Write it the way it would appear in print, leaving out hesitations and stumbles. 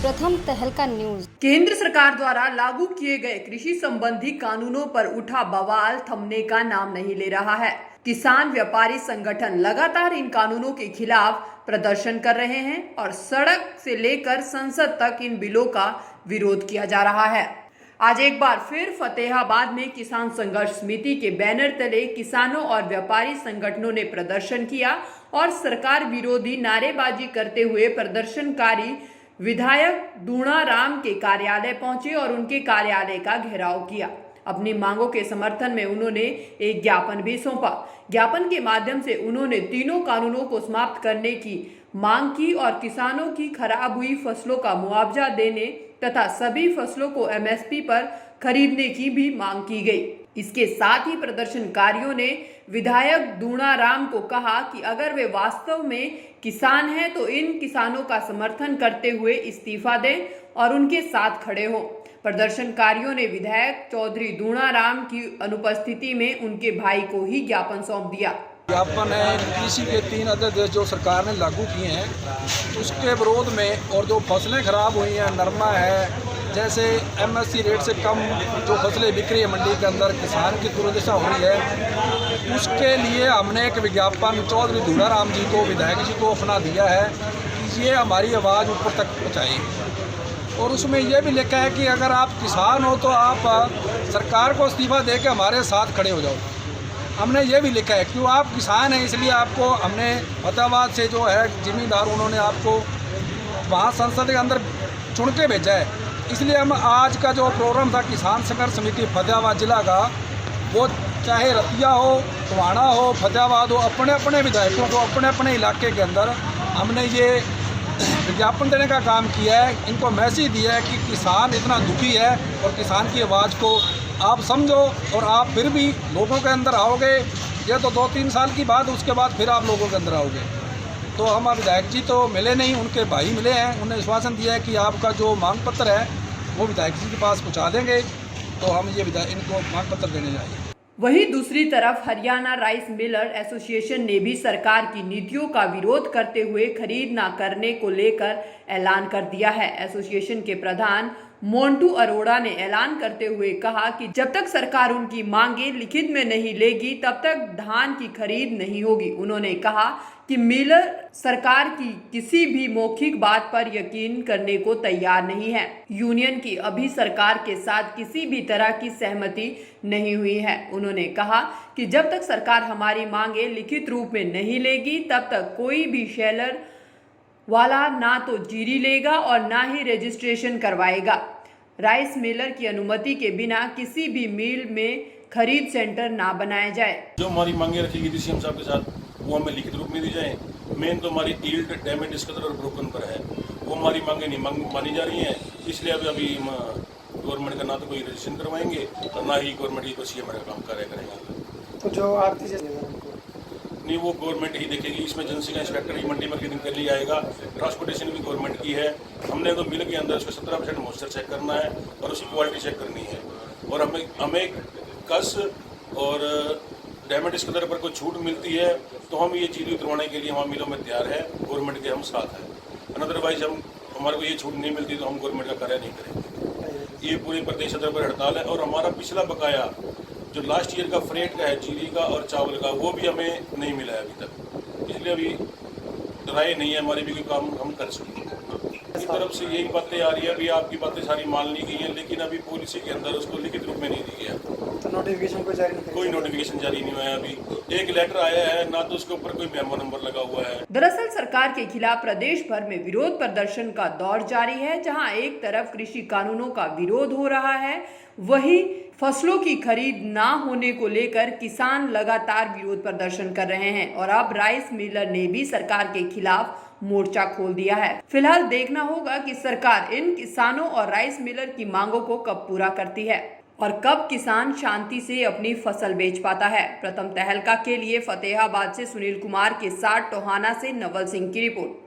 प्रथम तहलका न्यूज। केंद्र सरकार द्वारा लागू किए गए कृषि संबंधी कानूनों पर उठा बवाल थमने का नाम नहीं ले रहा है। किसान व्यापारी संगठन लगातार इन कानूनों के खिलाफ प्रदर्शन कर रहे हैं और सड़क से लेकर संसद तक इन बिलों का विरोध किया जा रहा है। आज एक बार फिर फतेहाबाद में किसान संघर्ष समिति के बैनर तले किसानों और व्यापारी संगठनों ने प्रदर्शन किया और सरकार विरोधी नारेबाजी करते हुए प्रदर्शनकारी विधायक दूणाराम के कार्यालय पहुंचे और उनके कार्यालय का घेराव किया। अपनी मांगों के समर्थन में उन्होंने एक ज्ञापन भी सौंपा। ज्ञापन के माध्यम से उन्होंने तीनों कानूनों को समाप्त करने की मांग की और किसानों की खराब हुई फसलों का मुआवजा देने तथा सभी फसलों को एमएसपी पर खरीदने की भी मांग की गई। इसके साथ ही प्रदर्शनकारियों ने विधायक दूणाराम को कहा कि अगर वे वास्तव में किसान हैं तो इन किसानों का समर्थन करते हुए इस्तीफा दें और उनके साथ खड़े हों। प्रदर्शनकारियों ने विधायक चौधरी दूणाराम की अनुपस्थिति में उनके भाई को ही ज्ञापन सौंप दिया। ज्ञापन है कृषि के 3 अध्यादेश जो सरकार ने लागू किए हैं उसके विरोध में, और जो फसलें खराब हुई हैं, नरमा है, जैसे एमएसपी रेट से कम जो फसलें बिक रही है मंडी के अंदर, किसान की दुर्दशा हो रही है, उसके लिए हमने एक विज्ञापन चौधरी दूणाराम जी को, विधायक जी को अपना दिया है कि ये हमारी आवाज़ ऊपर तक पहुँचाई। और उसमें यह भी लिखा है कि अगर आप किसान हो तो आप सरकार को इस्तीफा दे के हमारे साथ खड़े हो जाओ। हमने ये भी लिखा है क्यों आप किसान हैं इसलिए आपको हमने फतेहाबाद से जो है जिम्मेदार उन्होंने आपको वहाँ संसद के अंदर चुन के भेजा है। इसलिए हम आज का जो प्रोग्राम था किसान संघर्ष समिति फतेहाबाद जिला का, वो चाहे रतिया हो, टवाना हो, फतेहाबाद हो, अपने अपने विधायकों को अपने अपने इलाके के अंदर हमने ये विज्ञापन देने का काम किया है। इनको मैसेज दिया है कि किसान इतना दुखी है और किसान की आवाज़ को आप समझो और आप फिर भी लोगों के अंदर आओगे। ये तो 2-3 साल की बात, उसके बाद फिर आप लोगों के अंदर आओगे। तो हम विधायक जी तो मिले नहीं, उनके भाई मिले हैं। उन्होंने आश्वासन दिया है कि आपका जो मांग पत्र है वो विधायक जी के पास पहुँचा देंगे, तो हम ये इनको मांग पत्र देने जाएंगे। वहीं दूसरी तरफ हरियाणा राइस मिलर एसोसिएशन ने भी सरकार की नीतियों का विरोध करते हुए खरीद न करने को लेकर ऐलान कर दिया है। एसोसिएशन के प्रधान मोंटू अरोड़ा ने ऐलान करते हुए कहा कि जब तक सरकार उनकी मांगे लिखित में नहीं लेगी तब तक धान की खरीद नहीं होगी। उन्होंने कहा कि मिलर सरकार की किसी भी मौखिक बात पर यकीन करने को तैयार नहीं है। यूनियन की अभी सरकार के साथ किसी भी तरह की सहमति नहीं हुई है। उन्होंने कहा कि जब तक सरकार हमारी मांगे लिखित रूप में नहीं लेगी तब तक कोई भी शेलर वाला ना तो जीरी लेगा और ना ही रजिस्ट्रेशन करवाएगा। राइस मिलर की अनुमति के बिना किसी भी मिल में खरीद सेंटर ना बनाया जाए। जो हमारी मांगे रखी गई थी सीएम साहब के साथ वो हमें लिखित रूप में दी जाए। मेन तो हमारी यील्ड, डैमेज, डिस्कलर और ब्रोकन पर है, वो हमारी मांगे नहीं मानी जा रही हैं। इसलिए अभी गवर्नमेंट का ना तो कोई रजिस्ट्रेशन करवाएंगे और ना ही गवर्नमेंट ही सीएम का काम करेगा। तो जो आरती नहीं, वो गवर्नमेंट ही देखेगी। इसमें एजेंसी का इंस्पेक्टर ही मंडी मार्केटिंग कर लिया आएगा। ट्रांसपोर्टेशन भी गवर्नमेंट की है। हमने तो मिल के अंदर उसका 17% मॉइस्चर चेक करना है और उसकी क्वालिटी चेक करनी है। और हमें कस और डैमेज कलर पर कोई छूट मिलती है तो हम ये चीज़ उतरवाने के लिए हमारे मिलों में तैयार है। गवर्नमेंट के हम साथ हैं। अदरवाइज हमारे को ये छूट नहीं मिलती तो हम गवर्नमेंट का कार्य नहीं करेंगे। ये पूरे प्रदेश सदर पर हड़ताल है। और हमारा पिछला बकाया जो लास्ट ईयर का फ्रेट का है, चीनी का और चावल का, वो भी हमें नहीं मिला है अभी तक। इसलिए अभी राय नहीं है हमारी भी कोई काम हम कर सकते हैं। की तरफ से यही बातें आ रही है, अभी आपकी बातें सारी मान ली गई हैं, लेकिन अभी पॉलिसी के अंदर उसको लिखित रूप में नहीं दी गया। तो नोटिफिकेशन कोई नोटिफिकेशन जारी नहीं हुआ है। अभी एक लेटर आया है, ना तो उसके ऊपर कोई मेमो नंबर लगा हुआ है। दरअसल सरकार के खिलाफ प्रदेश भर में विरोध प्रदर्शन का दौर जारी है। जहां एक तरफ कृषि कानूनों का विरोध हो रहा है, वहीं फसलों की खरीद ना होने को लेकर किसान लगातार विरोध प्रदर्शन कर रहे हैं। और अब राइस मिलर ने भी सरकार के खिलाफ मोर्चा खोल दिया है। फिलहाल देखना होगा कि सरकार इन किसानों और राइस मिलर की मांगों को कब पूरा करती है और कब किसान शांति से अपनी फसल बेच पाता है। प्रथम तहलका के लिए फतेहाबाद से सुनील कुमार के साथ टोहाना से नवल सिंह की रिपोर्ट।